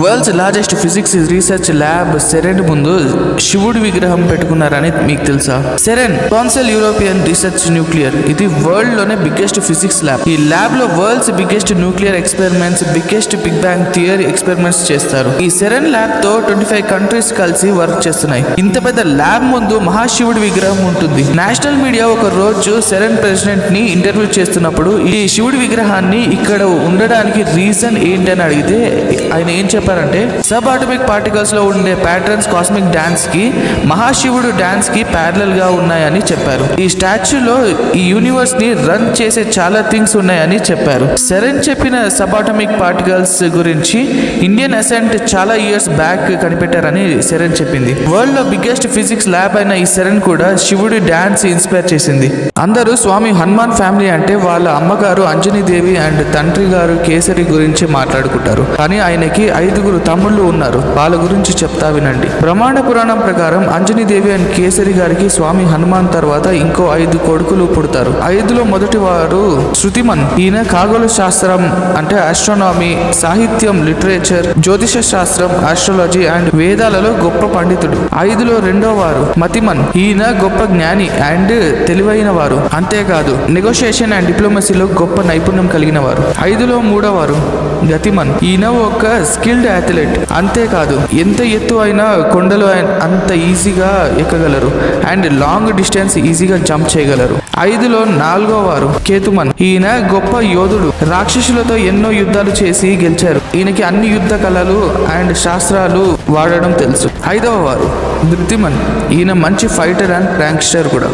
World's largest physics research lab CERN ముందు శివుడి విగ్రహం పెట్టుకున్నారని మీకు తెలుసా? CERN council European research nuclear, ఇది వరల్డ్ లోనే బిగ్గెస్ట్ ఫిజిక్స్ ల్యాబ్. ఈ ల్యాబ్ లో world's biggest nuclear experiments, biggest big bang theory experiments చేస్తారు. ఈ సెరెన్ ల్యాబ్ తో 25 కంట్రీస్ కలిసి వర్క్ చేస్తున్నాయి. ఇంత పెద్ద ల్యాబ్ ముందు మహాశివుడి విగ్రహం ఉంటుంది. నేషనల్ మీడియా ఒక రోజు సెరెన్ ప్రెసిడెంట్ ని ఇంటర్వ్యూ చేస్తున్నప్పుడు ఈ శివుడి విగ్రహాన్ని ఇక్కడ ఉండడానికి రీజన్ ఏంటని అడిగితే ఆయన ఏం చెప్పారంటే, సబ్ ఆటమిక్ పార్టికల్స్ లో ఉండే ప్యాటర్న్స్ కాస్మిక్ డాన్స్ కి మహాశివుడు డాన్స్ కి ప్యారలల్ గా ఉన్నాయని చెప్పారు. ఈ స్టాచ్యూలో ఈ యూనివర్స్ ని రన్ చేసే చాలా థింగ్స్ ఉన్నాయని చెప్పారు. సెరెన్ చెప్పిన సబ్ ఆటమిక్ పార్టికల్స్ గురించి ఇండియన్ అసెంట్ చాలా ఇయర్స్ బ్యాక్ కనిపెట్టారని సెరెన్ చెప్పింది. వరల్డ్ లో బిగ్గెస్ట్ ఫిజిక్స్ ల్యాబ్ అయిన ఈ సెరెన్ కూడా శివుడి డాన్స్ ఇన్స్పైర్ చేసింది. అందరూ స్వామి హనుమాన్ ఫ్యామిలీ అంటే వాళ్ళ అమ్మగారు అంజనీదేవి అండ్ తండ్రి గారు కేసరి గురించి మాట్లాడుకుంటారు. కానీ ఆయనకి 5 తమ్ముళ్ళు ఉన్నారు. వాళ్ళ గురించి చెప్తా వినండి. బ్రహ్మాండ పురాణం ప్రకారం అంజనీదేవి అండ్ కేసరి గారికి స్వామి హనుమాన్ తర్వాత ఇంకో 5 కొడుకులు పుడతారు. 5లో మొదటి వారు శృతిమన్. ఈయన ఖగోళ శాస్త్రం అంటే ఆస్ట్రోనామీ, సాహిత్యం, లిటరేచర్, జ్యోతిష శాస్త్రం, ఆస్ట్రాలజీ అండ్ వేదాలలో గొప్ప పండితుడు. 5లో రెండో వారు మతిమన్. ఈయన గొప్ప జ్ఞాని అండ్ తెలివైన వారు. అంతేకాదు నెగోషియేషన్ అండ్ డిప్లొమసీలో గొప్ప నైపుణ్యం కలిగిన వారు. 5లో మూడో వారు గతిమన్. ఈయన ఒక స్కిల్డ్ అథ్లెట్. అంతేకాదు ఎంత ఎత్తు అయినా కొండలు అంత ఈజీగా ఎక్కగలరు అండ్ లాంగ్ డిస్టెన్స్ ఈజీగా జంప్ చేయగలరు. 5లో నాలుగో వారు కేతుమన్. ఈయన గొప్ప యోధుడు. రాక్షసులతో ఎన్నో యుద్ధాలు చేసి గెలిచారు. ఈయనకి అన్ని యుద్ధ కళలు అండ్ శాస్త్రాలు వాడడం తెలుసు. 5వ వారు ధృతిమన్. ఈయన మంచి ఫైటర్ అండ్ ప్రాంక్స్టర్ కూడా.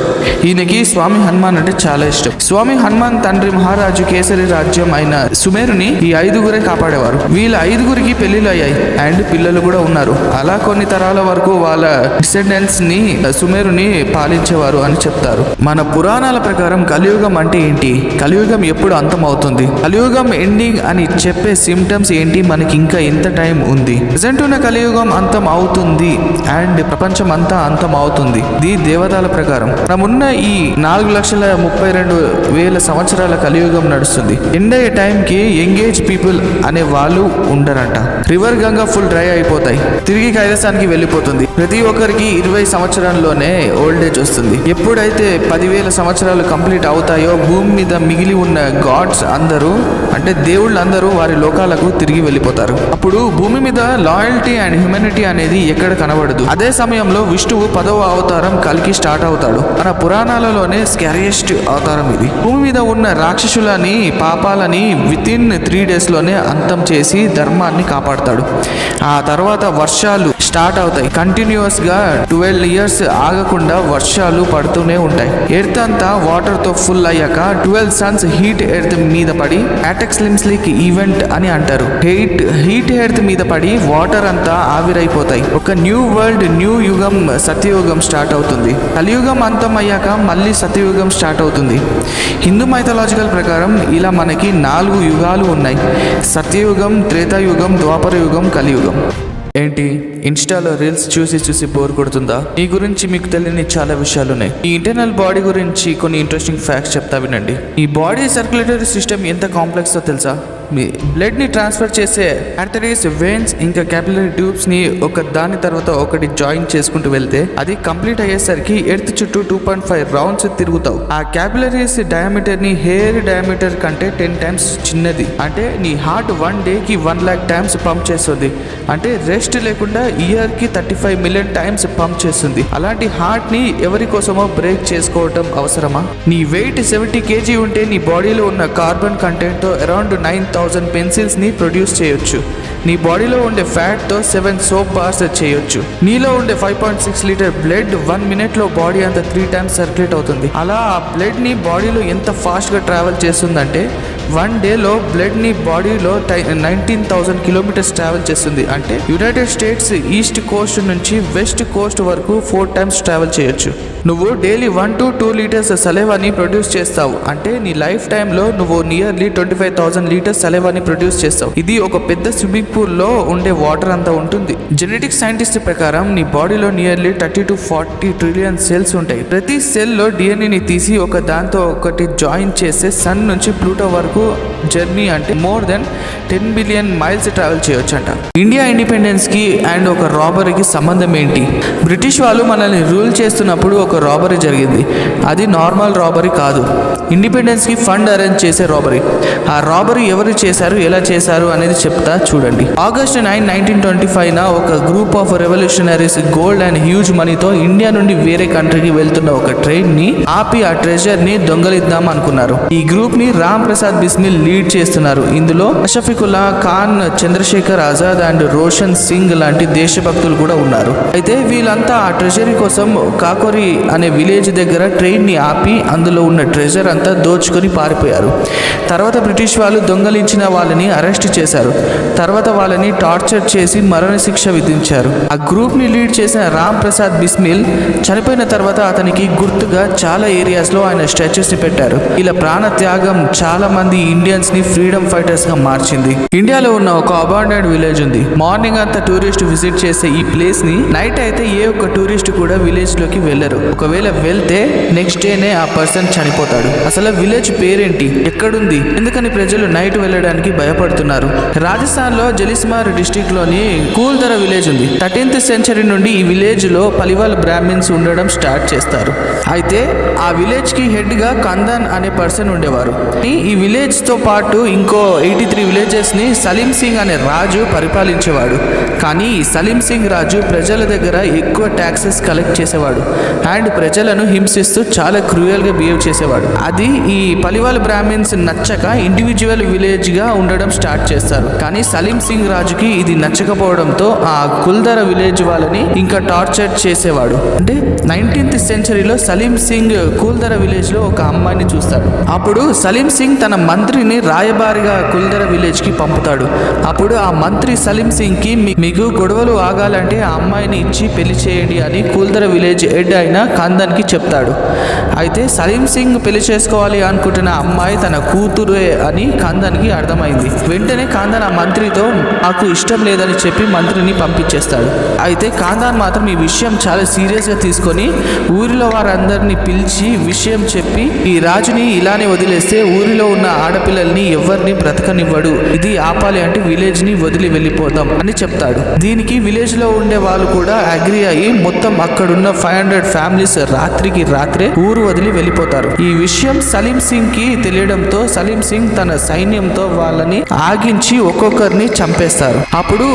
ఈయనకి స్వామి హనుమాన్ అంటే చాలా ఇష్టం. స్వామి హనుమాన్ తండ్రి మహారాజు కేసరి రాజ్యం అయిన సుమేరుని ఈ 5గురే కాపాడేవారు. వీళ్ళ 5గురికి పెళ్లిళ్ళు అయ్యాయి అండ్ పిల్లలు కూడా ఉన్నారు. అలా కొన్ని తరాల వరకు వాళ్ళ డిసెండెంట్స్ ని సుమేరుని పాలించేవారు అని చెప్తారు. మన పురాణాల ప్రకారం కలియుగం అంటే ఏంటి, కలియుగం ఎప్పుడు అంతం అవుతుంది, కలియుగం ఎండింగ్ అని చెప్పే సిమ్టమ్స్ ఏంటి, మనకి ఇంకా ఎంత టైం ఉంది? ప్రెజెంట్ ఉన్న కలియుగం అంతం అవుతుంది అండ్ ప్రపంచం అంతా అంతం అవుతుంది. ఇది దేవతల ప్రకారం. మనమున్న ఈ 4,32,000 సంవత్సరాల కలియుగం నడుస్తుంది. ఎండ్ అయ్యే టైంకి ఎంగేజ్ పీపుల్ అనే వాళ్ళు ఉండరంట. రివర్ గంగా ఫుల్ డ్రై అయిపోతాయి. తిరిగి కైలాసానికి వెళ్ళిపోతుంది. ప్రతి ఒక్కరికి 20 సంవత్సరాల్లోనే ఓల్డ్ ఏజ్ వస్తుంది. ఎప్పుడైతే 10,000 సంవత్సరాలు కంప్లీట్ అవుతాయో భూమి మీద మిగిలి ఉన్న గాడ్స్ అందరూ అంటే దేవుళ్ళందరూ వారి లోకాలకు తిరిగి వెళ్ళిపోతారు. అప్పుడు భూమి మీద లాయల్టీ అండ్ హ్యూమనిటీ అనేది ఎక్కడ కనబడదు. అదే సమయంలో విష్ణువు 10వ అవతారం కల్కి స్టార్ట్ అవుతాడు. మన పురాణాలలోనే స్కారియస్ట్ అవతారం ఇది. భూమి మీద ఉన్న రాక్షసులని పాపాలని వితిన్ 3 days లోనే అంతం చేసి ధర్మాన్ని కాపాడతాడు. ఆ తర్వాత వర్షాలు స్టార్ట్ అవుతాయి. కంటిన్యూస్ గా 12 years ఆగకుండా వర్షాలు పడుతూనే ఉంటాయి. ఎర్త్ అంతా వాటర్ తో ఫుల్ అయ్యాక 12 suns హీట్ ఎర్త్ మీద పడి యాటెక్స్లిమ్స్లిక్ ఈవెంట్ అని అంటారు. హీట్ ఎర్త్ మీద పడి వాటర్ అంతా ఆవిరైపోతాయి. ఒక న్యూ వరల్డ్, న్యూ యుగం, సత్యయుగం స్టార్ట్ అవుతుంది. కలియుగం అంతం అయ్యాక మళ్ళీ సత్యయుగం స్టార్ట్ అవుతుంది. హిందూ మైథాలజికల్ ప్రకారం ఇలా మనకి 4 యుగాలు ఉన్నాయి. సత్యయుగం, త్రేతాయుగం, ద్వాపర యుగం, కలియుగం. ఏంటి ఇన్స్టాలో రీల్స్ చూసి బోర్ కొడుతుందా? ఈ గురించి మీకు తెలియని చాలా విషయాలు ఉన్నాయి. ఈ ఇంటర్నల్ బాడీ గురించి కొన్ని ఇంట్రెస్టింగ్ ఫ్యాక్ట్స్ చెప్తా వినండి. ఈ బాడీ సర్క్యులేటరీ సిస్టమ్ ఎంత కాంప్లెక్స్ తో తెలుసా? మీ బ్లడ్ ని ట్రాన్స్ఫర్ చేసే ఆర్టరీస్, వెయిన్స్ ఇంకా క్యాపిలరీ ట్యూబ్స్ ని ఒక దాని తర్వాత ఒకటి జాయిన్ చేసుకుంటూ వెళ్తే అది కంప్లీట్ అయ్యేసరికి ఎర్త్ చుట్టూ 2.5 రౌండ్స్ తిరుగుతావు. ఆ క్యాపిలరీస్ డయామీటర్ ని హెయిర్ డయామీటర్ కంటే 10 times చిన్నది. అంటే నీ హార్ట్ 1 day కి 1 lakh times పంప్ చేస్తుంది. అంటే రెస్ట్ లేకుండా ఇయర్ కి 35 million times పంప్ చేస్తుంది. అలాంటి హార్ట్ ని ఎవరి కోసమో బ్రేక్ చేసుకోవటం అవసరమా? నీ వెయిట్ 70 kg ఉంటే నీ బాడీలో ఉన్న కార్బన్ కంటెంట్ తో అరౌండ్ 9,000 పెన్సిల్స్ ని ప్రొడ్యూస్ చేయొచ్చు. నీ బాడీలో ఉండే ఫ్యాట్ తో 7 సోప్ బార్స్ చేయొచ్చు. నీలో ఉండే 5.6 లీటర్ బ్లడ్ 1 minute లో బాడీ అంతా 3 times సర్క్యులేట్ అవుతుంది. అలా ఆ బ్లడ్ ని బాడీలో ఎంత ఫాస్ట్ గా ట్రావెల్ చేస్తుందంటే 1 day లో బ్లడ్ ని బాడీలో 19,000 kilometers ట్రావెల్ చేస్తుంది. అంటే యునైటెడ్ స్టేట్స్ ఈస్ట్ కోస్ట్ నుంచి వెస్ట్ కోస్ట్ వరకు 4 times ట్రావెల్ చేయొచ్చు. నువ్వు డైలీ 1 to 2 liters సలైవాని ప్రొడ్యూస్ చేస్తావు. అంటే నీ లైఫ్ టైంలో నువ్వు నియర్లీ 25,000 liters సలైవాని ప్రొడ్యూస్ చేస్తావు. ఇది ఒక పెద్ద స్విమ్మింగ్ పూల్ లో ఉండే వాటర్ అంతా ఉంటుంది. జెనెటిక్ సైంటిస్ట్ ప్రకారం నీ బాడీలో నియర్లీ 30 to 40 trillion సెల్స్ ఉంటాయి. ప్రతి సెల్ లో DNA ని తీసి ఒక దాంతో ఒకటి జాయిన్ చేస్తే సన్ నుంచి ప్లూటో వరకు జర్నీ అంటే more than 10 billion miles travel చేయొచ్చంట. ఇండియా ఇండిపెండెన్స్ కి అండ్ ఒక రాబరీకి సంబంధం ఏంటి? బ్రిటిష్ వాళ్ళు మనల్ని రూల్ చేస్తున్నప్పుడు ఒక రాబరీ జరిగింది. అది నార్మల్ రాబరీ కాదు, ఇండిపెండెన్స్ కి ఫండ్ అరేంజ్ చేసే రాబరీ. ఆ రాబరీ ఎవరు చేశారు, ఎలా చేశారు అనేది చెప్తా చూడండి. ఆగస్ట్ 9, 1925 ఒక group of revolutionaries gold and huge మనీతో ఇండియా నుండి వేరే కంట్రీకి వెళ్తున్న ఒక ట్రైన్ ని ఆపి ఆ ట్రెజర్ ని దొంగలిద్దాం అనుకున్నారు. ఈ గ్రూప్ ని రామ్ ప్రసాద్ బిస్మిల్ లీడ్ చేస్తున్నారు. ఇందులో అషఫికుల్లా ఖాన్, చంద్రశేఖర్ ఆజాద్ అండ్ రోషన్ సింగ్ లాంటి దేశభక్తులు కూడా ఉన్నారు. అయితే వీళ్ళంతా ఆ ట్రెజరీ కోసం కాకోరి అనే విలేజ్ దగ్గర ట్రైన్ ని ఆపి అందులో ఉన్న ట్రెజర్ అంతా దోచుకొని పారిపోయారు. తర్వాత బ్రిటిష్ వాళ్ళు దొంగలించిన వాళ్ళని అరెస్ట్ చేశారు. తర్వాత వాళ్ళని టార్చర్ చేసి మరణశిక్ష విధించారు. ఆ గ్రూప్ ని లీడ్ చేసిన రామ్ ప్రసాద్ బిస్మిల్ చనిపోయిన తర్వాత అతనికి గుర్తుగా చాలా ఏరియాస్ లో ఆయన స్టాచ్యూస్ ని పెట్టారు. ఇలా ప్రాణ త్యాగం చాలా మంది ఇండియన్స్ ని ఫ్రీడమ్ ఫైటర్స్ గా మార్చింది. ఇండియాలో ఉన్న ఒక అబాండెడ్ విలేజ్ ఉంది. మార్నింగ్ అంతా టూరిస్ట్ విజిట్ చేసే ఈ ప్లేస్ ని నైట్ అయితే ఏ ఒక్క టూరిస్ట్ కూడా విలేజ్ లోకి వెళ్ళరు. ఒకవేళ వెళ్తే నెక్స్ట్ డేనే ఆ పర్సన్ చనిపోతాడు. అసలు విలేజ్ పేరేంటి, ఎక్కడుంది, ఎందుకని ప్రజలు నైట్ వెళ్ళడానికి భయపడుతున్నారు? రాజస్థాన్ లో జలిస్మార్ డిస్ట్రిక్ట్ లోని కూల్దర విలేజ్ ఉంది. 13th సెంచరీ నుండి ఈ విలేజ్ లో పలివాల్ బ్రాహ్మిన్స్ ఉండడం స్టార్ట్ చేస్తారు. అయితే ఆ విలేజ్ కి హెడ్ గా కందన్ అనే పర్సన్ ఉండేవారు. ఈ విలేజ్ తో పాటు ఇంకో 83 విలేజెస్ ని సలీం సింగ్ అనే రాజు పరిపాలించేవాడు. కానీ ఈ సలీం సింగ్ రాజు ప్రజల దగ్గర ఎక్కువ ట్యాక్సెస్ కలెక్ట్ చేసేవాడు అండ్ ప్రజలను హింసిస్తూ చాలా క్రూయల్ గా బిహేవ్ చేసేవాడు. అది ఈ పలివాల్ బ్రాహ్మిన్స్ నచ్చక ఇండివిజువల్ విలేజ్ గా ఉండడం స్టార్ట్ చేస్తారు. కానీ సలీం సింగ్ రాజుకి ఇది నచ్చకపోవడంతో ఆ కుల్దర విలేజ్ వాళ్ళని ఇంకా టార్చర్ చేసేవాడు. అంటే 19th సెంచరీలో సలీం సింగ్ కుల్దర విలేజ్ లో ఒక అమ్మాయిని చూస్తాడు. అప్పుడు సలీం సింగ్ తన మంత్రిని రాయబారిగా కుల్దర విలేజ్ కి పంపుతాడు. అప్పుడు ఆ మంత్రి సలీం సింగ్ కి మీకు గొడవలు ఆగాలంటే ఆ అమ్మాయిని ఇచ్చి పెళ్లి చేయండి అని కుల్దర విలేజ్ హెడ్ అయిన కందన్ కి చెప్తాడు. అయితే సలీం సింగ్ పెళ్లి చేసుకోవాలి అనుకుంటున్న అమ్మాయి తన కూతురే అని కందన్ కి అర్థమైంది. వెంటనే కాందన్ ఆ మంత్రితో నాకు ఇష్టం లేదని చెప్పి మంత్రిని పంపించేస్తాడు. అయితే కాందన్ మాత్రం ఈ విషయం చాలా సీరియస్ గా తీసుకొని ఊరిలో వారందరినీ పిలిచి విషయం చెప్పి ఈ రాజుని ఇలానే వదిలేస్తే ఊరిలో ఉన్న ఆడపిల్లల్ని ఎవరిని బ్రతకనివ్వడు, ఇది ఆపాలి అంటే విలేజ్ ని వదిలి వెళ్ళిపోతాం అని చెప్తాడు. దీనికి విలేజ్ లో ఉండే వాళ్ళు కూడా అగ్రి అయ్యి మొత్తం అక్కడున్న 500 ఫ్యామిలీస్ రాత్రికి రాత్రే ఊరు వదిలి వెళ్ళిపోతారు. ఈ విషయం సలీం సింగ్ కి తెలియడంతో సలీం సింగ్ తన సైన్యంతో వాళ్ళని ఆగించి ఒక్కొక్కరిని చంపేస్తారు. అప్పుడు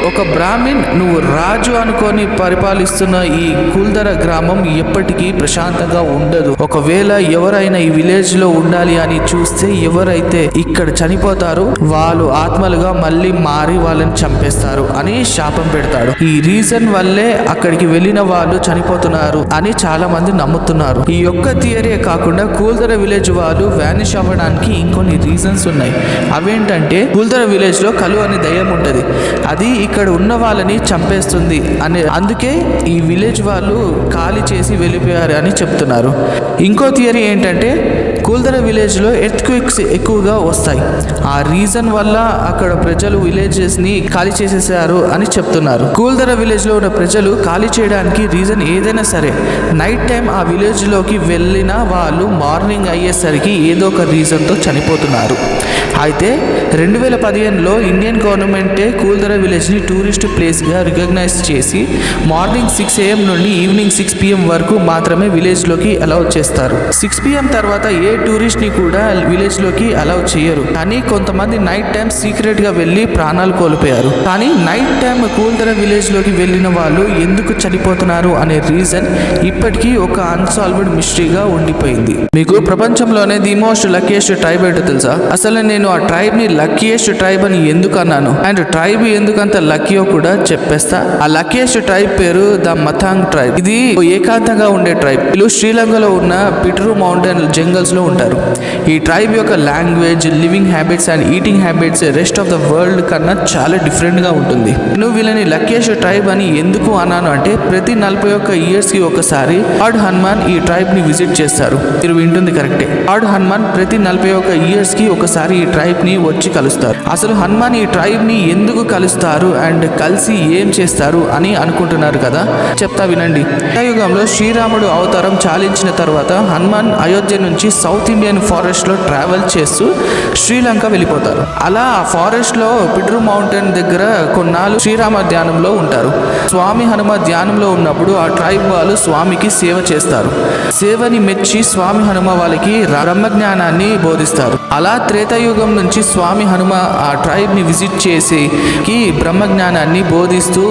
ఒక బ్రాహ్మిన్, నువ్వు రాజు అనుకొని పరిపాలిస్తున్న ఈ కుల్దర గ్రామం ఎప్పటికీ ప్రశాంతంగా ఉండదు, ఒకవేళ ఎవరైనా ఈ విలేజ్ లో ఉండాలి అని చూస్తే ఎవరైతే ఇక్కడ చనిపోతారో వాళ్ళు ఆత్మలుగా మళ్ళీ మారి వాళ్ళని చంపేస్తారు అని శాపం పెడతాడు. ఈ రీజన్ వల్లే అక్కడికి వెళ్ళిన వాళ్ళు చనిపోతున్నారు అని చాలా మంది నమ్ముతున్నారు. ఈ యొక్క థియరీ కాకుండా కుల్దర విలేజ్ వాళ్ళు వ్యానిష్ అవ్వడానికి ఇంకొన్ని రీజన్స్ ఉన్నాయి. అవేంటంటే కుల్దర విలేజ్ లో కలు అనే దయ్యం ఉంటది, అది ఇక్కడ ఉన్న వాళ్ళని చంపేస్తుంది అని, అందుకే ఈ విలేజ్ వాళ్ళు ఖాళీ చేసి వెళ్ళిపోయారు అని చెప్తున్నారు. ఇంకో థియరీ ఏంటంటే కుల్దర విలేజ్ లో ఎర్త్ క్విక్స్ ఎక్కువగా వస్తాయి, ఆ రీజన్ వల్ల అక్కడ ప్రజలు విలేజెస్ ని ఖాళీ చేసేసారు అని చెప్తున్నారు. కుల్దర విలేజ్ లో ఉన్న ప్రజలు ఖాళీ చేయడానికి రీజన్ ఏదైనా సరే, నైట్ టైం ఆ విలేజ్ లోకి వెళ్ళిన వాళ్ళు మార్నింగ్ అయ్యేసరికి ఏదో ఒక రీజన్ తో చనిపోతున్నారు. అయితే 2015లో ఇండియన్ గవర్నమెంటే కుల్దర విలేజ్ ని టూరిస్ట్ ప్లేస్ గా రికగ్నైజ్ చేసి మార్నింగ్ 6 AM నుండి ఈవినింగ్ 6 PM వరకు మాత్రమే విలేజ్ లోకి అలౌ చేస్తారు. 6 PM తర్వాత ఏ టూరిస్ట్ ని కూడా విలేజ్ లోకి అలౌ చేయరు. కానీ కొంతమంది నైట్ టైం సీక్రెట్ గా వెళ్లి ప్రాణాలు కోల్పోయారు. కానీ నైట్ టైం కుల్దర విలేజ్ లోకి వెళ్ళిన వాళ్ళు ఎందుకు చనిపోతున్నారు అనే రీజన్ ఇప్పటికీ ఒక అన్సాల్వ్డ్ మిస్టరీగా ఉండిపోయింది. మీకు ప్రపంచంలోనే ది మోస్ట్ లక్కీయెస్ట్ ట్రైబ్ ఏంటో తెలుసా? అసలు నేను ఆ ట్రైబ్ ని లక్కీయెస్ట్ ట్రైబ్ అని ఎందుకు అన్నాను అండ్ ట్రైబ్ ఎందుకంత లక్కీయో కూడా చెప్పేస్తా. ఆ లక్కీయెస్ట్ ట్రైబ్ పేరు ద మథాంగ్ ట్రైబ్. ఇది ఏకాంతంగా ఉండే ట్రైబ్. వీళ్ళు శ్రీలంకలో ఉన్న పిట్రు మౌంటైన్ జంగల్స్ లో ఉంటారు. ఈ ట్రైబ్ యొక్క language, living habits and eating habits rest of the world కన్నా చాలా డిఫరెంట్ గా ఉంటుంది. నేను వీళ్ళని లక్కీయెస్ట్ ట్రైబ్ అని ఎందుకు అన్నాను అంటే ప్రతి 41 years కి ఒకసారి లార్డ్ హనుమాన్ ఈ ట్రైబ్ ని విజిట్ చేస్తారు. మీరు వింటుంది కరెక్టే, లార్డ్ హనుమాన్ ప్రతి 41 years కి ఒకసారి ఈ ట్రైబ్ ని వచ్చి కలుస్తారు. అసలు హనుమాన్ ఈ ట్రైబ్ ని ఎందుకు కలుస్తారు అండ్ కలిసి ఏం చేస్తారు అని అనుకుంటున్నారు కదా, చెప్తా వినండి. యుగంలో శ్రీరాముడు అవతారం చాలించిన తర్వాత హనుమాన్ అయోధ్య నుంచి సౌత్ సౌత్ ఇండియన్ ఫారెస్ట్లో ట్రావెల్ చేస్తూ శ్రీలంక వెళ్ళిపోతారు. అలా ఆ ఫారెస్ట్లో పిడ్రు మౌంటైన్ దగ్గర కొన్నాళ్ళు శ్రీరామ ధ్యానంలో ఉంటారు. స్వామి హనుమ ధ్యానంలో ఉన్నప్పుడు ఆ ట్రైబ్ వాళ్ళు స్వామికి సేవ చేస్తారు. సేవని మెచ్చి స్వామి హనుమ వాళ్ళకి బ్రహ్మజ్ఞానాన్ని బోధిస్తారు. అలా త్రేతాయుగం నుంచి స్వామి హనుమ ఆ ట్రైబ్ని విజిట్ చేసి బ్రహ్మజ్ఞానాన్ని బోధిస్తూ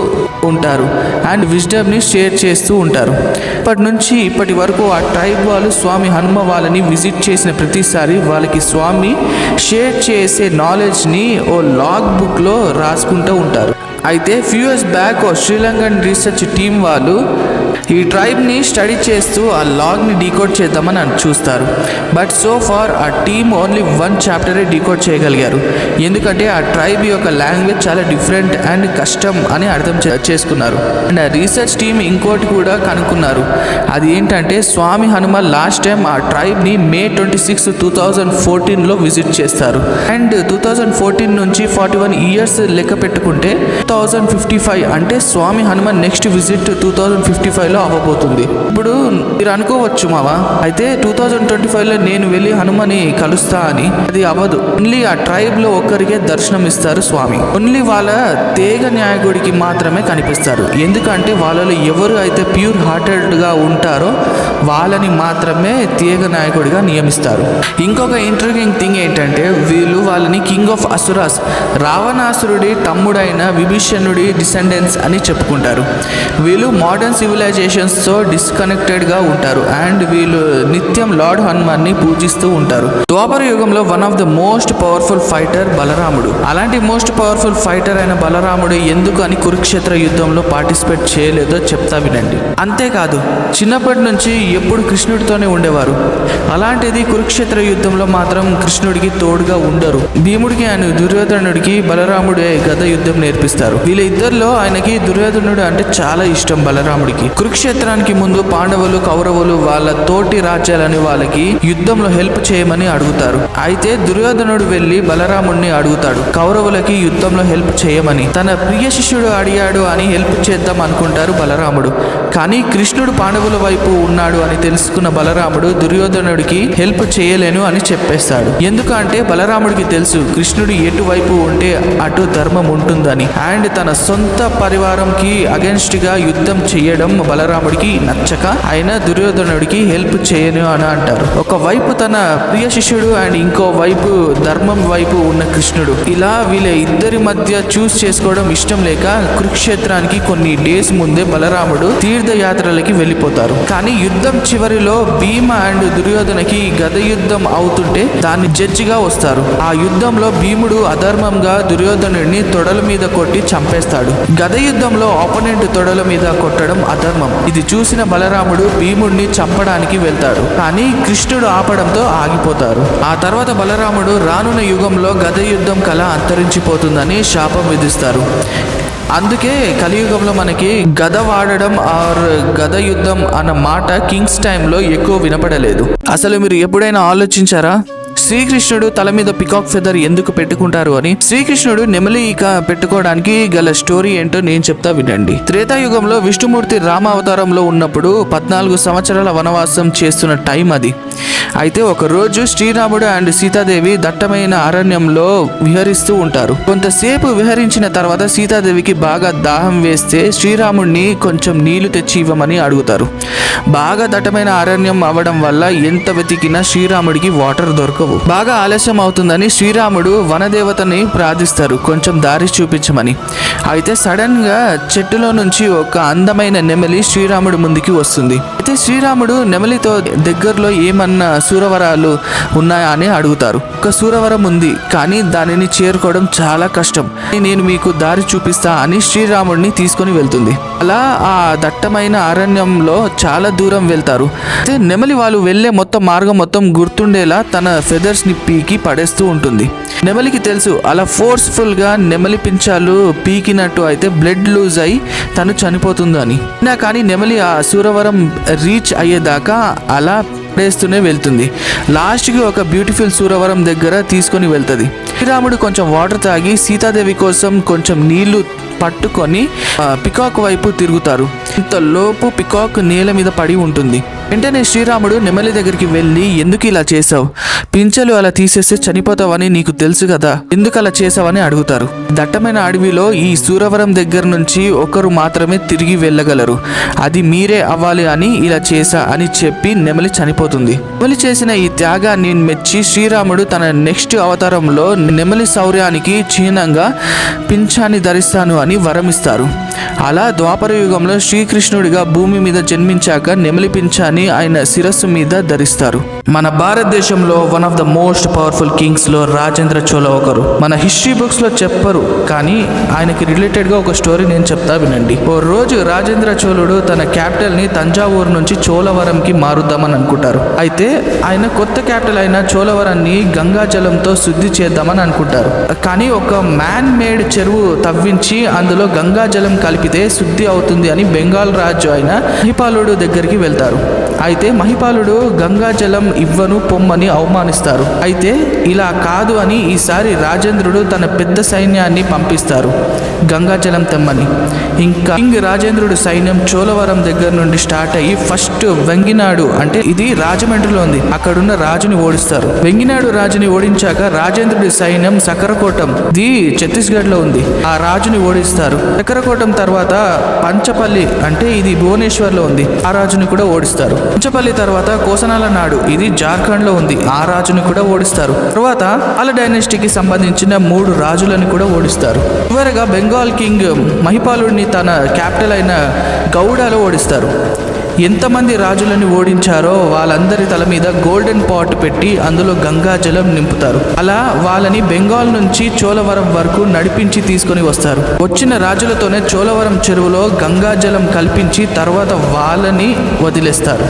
ఉంటారు అండ్ విజ్డమ్ని షేర్ చేస్తూ ఉంటారు. ఇప్పటి నుంచి ఇప్పటి వరకు ఆ ట్రైబ్ వాళ్ళు స్వామి హనుమ వాళ్ళని విజిట్ చేసిన ప్రతిసారి వాళ్ళకి స్వామి షేర్ చేసే నాలెడ్జ్ని ఓ లాగ్ బుక్లో రాసుకుంటూ ఉంటారు. అయితే few years back Sri Lankan research team వాళ్ళు ఈ ట్రైబ్ని స్టడీ చేస్తూ ఆ లాగ్ని డీకోడ్ చేద్దామని చూస్తారు. బట్ సో ఫార్ ఆ టీమ్ ఓన్లీ 1 చాప్టరే డీకోడ్ చేయగలిగారు. ఎందుకంటే ఆ ట్రైబ్ యొక్క లాంగ్వేజ్ చాలా డిఫరెంట్ అండ్ కష్టం అని అర్థం చేసుకున్నారు. అండ్ ఆ రీసెర్చ్ టీమ్ ఇంకోటి కూడా కనుక్కున్నారు. అది ఏంటంటే స్వామి హనుమ లాస్ట్ టైం ఆ ట్రైబ్ని May 26, 2014లో విజిట్ చేస్తారు. అండ్ 2014 నుంచి 41 ఇయర్స్ లెక్క పెట్టుకుంటే 2055 అంటే స్వామి హనుమ నెక్స్ట్ విజిట్ 2055లో అవ్వబోతుంది. ఇప్పుడు మీరు అనుకోవచ్చు మావా, అయితే 2025లో నేను వెళ్ళి హనుమని కలుస్తా అని. అది అవ్వదు. ఓన్లీ ఆ ట్రైబ్ లో ఒక్కరికే దర్శనం ఇస్తారు స్వామి. ఓన్లీ వాళ్ళ తేగ న్యాయకుడికి మాత్రమే కనిపిస్తారు. ఎందుకంటే వాళ్ళలో ఎవరు అయితే ప్యూర్ హార్టెడ్ గా ఉంటారో వాళ్ళని మాత్రమే తీగ నాయకుడిగా నియమిస్తారు. ఇంకొక ఇంట్రెస్టింగ్ థింగ్ ఏంటంటే వీళ్ళు వాళ్ళని కింగ్ ఆఫ్ అసురాస్, రావణాసురుడి తమ్ముడైన విభీషణుడి డిసెండెంట్స్ అని చెప్పుకుంటారు. వీళ్ళు మోడర్న్ సివిలైజేషన్స్తో డిస్కనెక్టెడ్గా ఉంటారు అండ్ వీళ్ళు నిత్యం లార్డ్ హనుమాన్ని పూజిస్తూ ఉంటారు. ద్వాపర యుగంలో one of the most powerful fighter బలరాముడు. అలాంటి మోస్ట్ పవర్ఫుల్ ఫైటర్ అయిన బలరాముడు ఎందుకు అని కురుక్షేత్ర యుద్ధంలో పార్టిసిపేట్ చేయలేదో చెప్తా వినండి. అంతేకాదు చిన్నప్పటి నుంచి ఎప్పుడు కృష్ణుడితోనే ఉండేవారు. అలాంటిది కురుక్షేత్ర యుద్ధంలో మాత్రం కృష్ణుడికి తోడుగా ఉండరు. భీముడికి ఆయన దుర్యోధనుడికి బలరాముడే గద యుద్ధం నేర్పిస్తారు. వీళ్ళ ఇద్దరిలో ఆయనకి దుర్యోధనుడు అంటే చాలా ఇష్టం బలరాముడికి. కురుక్షేత్రానికి ముందు పాండవులు కౌరవులు వాళ్ళ తోటి రాజ్యాలని వాళ్ళకి యుద్ధంలో హెల్ప్ చేయమని అడుగుతారు. అయితే దుర్యోధనుడు వెళ్ళి బలరాముడిని అడుగుతాడు కౌరవులకి యుద్ధంలో హెల్ప్ చేయమని. తన ప్రియ శిష్యుడు అడిగాడు అని హెల్ప్ చేద్దాం అనుకుంటారు బలరాముడు. కానీ కృష్ణుడు పాండవుల వైపు ఉన్నాడు అని తెలుసుకున్న బలరాముడు దుర్యోధనుడికి హెల్ప్ చేయలేను అని చెప్పేస్తాడు. ఎందుకంటే బలరాముడికి తెలుసు కృష్ణుడు ఎటువైపు ఉంటే అటు ధర్మం ఉంటుందని. అండ్ తన సొంత పరివారంకి అగెన్స్ట్ గా యుద్ధం చేయడం బలరాముడికి నచ్చక ఆయన దుర్యోధనుడికి హెల్ప్ చేయను అని అంటారు. ఒకవైపు తన ప్రియ శిష్యుడు అండ్ ఇంకో వైపు ధర్మం వైపు ఉన్న కృష్ణుడు. ఇలా వీళ్ళ ఇద్దరి మధ్య చూస్ చేసుకోవడం ఇష్టం లేక కురుక్షేత్రానికి కొన్ని డేస్ ముందే బలరాముడు తీర్థయాత్రలకి వెళ్ళిపోతారు. కానీ యుద్ధం చివరిలో భీమ అండ్ దుర్యోధనకి గద యుద్ధం అవుతుంటే దాన్ని జడ్జిగా వస్తారు. ఆ యుద్ధంలో భీముడు అధర్మంగా దుర్యోధనుడిని తొడల మీద కొట్టి చంపేస్తాడు. గద యుద్ధంలో ఆపోనెంట్ తొడల మీద కొట్టడం అధర్మం. ఇది చూసిన బలరాముడు భీముడిని చంపడానికి వెళ్తాడు. కానీ కృష్ణుడు ఆపడంతో ఆగిపోతారు. ఆ తర్వాత బలరాముడు రానున్న యుగంలో గద యుద్ధం కళ అంతరించిపోతుందని శాపం విధిస్తారు. అందుకే కలియుగంలో మనకి గద వాడడం ఆర్ గద యుద్ధం అన్న మాట కింగ్స్ టైంలో ఎక్కువ వినపడలేదు. అసలు మీరు ఎప్పుడైనా ఆలోచించారా శ్రీకృష్ణుడు తల మీద పికాక్ ఫెదర్ ఎందుకు పెట్టుకుంటారు అని? శ్రీకృష్ణుడు నెమలి ఇక పెట్టుకోవడానికి గల స్టోరీ ఏంటో నేను చెప్తా వినండి. త్రేతాయుగంలో విష్ణుమూర్తి రామావతారంలో ఉన్నప్పుడు 14 సంవత్సరాల వనవాసం చేస్తున్న టైం అది. అయితే ఒక రోజు శ్రీరాముడు అండ్ సీతాదేవి దట్టమైన అరణ్యంలో విహరిస్తూ ఉంటారు. కొంతసేపు విహరించిన తర్వాత సీతాదేవికి బాగా దాహం వేస్తే శ్రీరాముడిని కొంచెం నీళ్లు తెచ్చి ఇవ్వమని అడుగుతారు. బాగా దట్టమైన అరణ్యం అవ్వడం వల్ల ఎంత వెతికినా శ్రీరాముడికి వాటర్ దొరకవు. బాగా ఆలస్యం అవుతుందని శ్రీరాముడు వనదేవతని ప్రార్థిస్తారు కొంచెం దారి చూపించమని. అయితే సడన్ గా చెట్టులో నుంచి ఒక అందమైన నెమలి శ్రీరాముడు ముందుకి వస్తుంది. అయితే శ్రీరాముడు నెమలితో దగ్గరలో ఏమన్నా సూరవరాలు ఉన్నాయా అని అడుగుతారు. ఒక సూరవరం ఉంది, కానీ దానిని చేరుకోవడం చాలా కష్టం, నేను మీకు దారి చూపిస్తా అని శ్రీరాముడిని తీసుకొని వెళ్తుంది. అలా ఆ దట్టమైన అరణ్యంలో చాలా దూరం వెళ్తారు. అయితే నెమలి వాళ్ళు వెళ్ళే మార్గం మొత్తం గుర్తుండేలా తన ఫెదర్స్ ని పీకి పడేస్తూ ఉంటుంది. నెమలికి తెలుసు అలా ఫోర్స్ఫుల్ గా నెమలి పించాలు పీకినట్టు అయితే బ్లడ్ లూజ్ అయి తను చనిపోతుందని. కానీ నెమలి ఆ సూరవరం రీచ్ అయ్యేదాకా అలా పడేస్తూనే వెళ్తుంది. లాస్ట్కి ఒక బ్యూటిఫుల్ సూరవరం దగ్గర తీసుకొని వెళ్తుంది. శ్రీరాముడు కొంచెం వాటర్ తాగి సీతాదేవి కోసం కొంచెం నీళ్లు పట్టుకొని పికాక్ వైపు తిరుగుతారు. ఇంతలోపు పికాక్ నేల మీద పడి ఉంటుంది. వెంటనే శ్రీరాముడు నెమలి దగ్గరికి వెళ్ళి, ఎందుకు ఇలా చేసావు? పింఛలు అలా తీసేస్తే చనిపోతావని నీకు తెలుసు కదా, ఎందుకు అలా చేసావని అడుగుతారు. దట్టమైన అడవిలో ఈ సూరవరం దగ్గర నుంచి ఒకరు మాత్రమే తిరిగి వెళ్ళగలరు, అది మీరే అవ్వాలి అని ఇలా చేశా అని చెప్పి నెమలి చనిపోతుంది. నెమలి చేసిన ఈ త్యాగాన్ని మెచ్చి శ్రీరాముడు తన నెక్స్ట్ అవతారంలో నెమలి శౌర్యానికి చిహ్నంగా పింఛాన్ని ధరిస్తాను అని వరమిస్తారు. అలా ద్వాపర యుగంలో శ్రీకృష్ణుడిగా భూమి మీద జన్మించాక నెమలి పింఛాన్ని ఆయన శిరస్సు మీద ధరిస్తారు. మన భారతదేశంలో one of the most powerful Kings లో రాజేంద్ర చోళ ఒకరు. మన హిస్టరీ బుక్స్ లో చెప్పరు, కానీ ఆయనకి రిలేటెడ్ గా ఒక స్టోరీ నేను చెప్తా వినండి. ఓ రోజు రాజేంద్ర చోళుడు తన క్యాపిటల్ ని తంజావూరు నుంచి చోళవరంకి మారుద్దామని అనుకుంటారు. అయితే ఆయన కొత్త క్యాపిటల్ అయిన చోళవరాన్ని గంగా జలంతో శుద్ధి చేద్దామని అనుకుంటారు. కానీ ఒక మ్యాన్ మేడ్ చెరువు తవ్వించి అందులో గంగా జలం కలిపితే శుద్ధి అవుతుంది అని బెంగాల్ రాజు అయిన మహిపాలుడు దగ్గరికి వెళ్తారు. అయితే మహిపాలుడు గంగా జలం ఇవ్వను పొమ్మని అవమానిస్తారు. అయితే ఇలా కాదు అని ఈసారి రాజేంద్రుడు తన పెద్ద సైన్యాన్ని పంపిస్తారు గంగాజలం తెమ్మని. ఇంకా కింగ్ రాజేంద్రుడు సైన్యం చోళవరం దగ్గర నుండి స్టార్ట్ అయ్యి ఫస్ట్ వెంగినాడు, అంటే ఇది రాజమండ్రిలో ఉంది, అక్కడున్న రాజుని ఓడిస్తారు. వెంగినాడు రాజుని ఓడించాక రాజేంద్రుడి సైన్యం సకరకోటం, ఇది ఛత్తీస్గఢ్ లో ఉంది, ఆ రాజుని ఓడిస్తారు. సకరకోటం తర్వాత పంచపల్లి, అంటే ఇది భువనేశ్వర్ లో ఉంది, ఆ రాజుని కూడా ఓడిస్తారు. పంచపల్లి తర్వాత కోసనాల నాడు, ఇది జార్ఖండ్ లో ఉంది, ఆ రాజుని కూడా ఓడిస్తారు. తర్వాత పాల డైనాసిటీకి సంబంధించిన 3 రాజులను కూడా ఓడిస్తారు. చివరగా బెంగాల్ కింగ్ మహిపాలుడిని తన క్యాపిటల్ అయిన గౌడాలో ఓడిస్తారు. ఎంతమంది రాజులను ఓడించారో వాళ్ళందరి తల మీద గోల్డెన్ పాట్ పెట్టి అందులో గంగా జలం నింపుతారు. అలా వాళ్ళని బెంగాల్ నుంచి చోళవరం వరకు నడిపించి తీసుకొని వస్తారు. వచ్చిన రాజులతోనే చోళవరం చెరువులో గంగా జలం కల్పించి తర్వాత వాళ్ళని వదిలేస్తారు.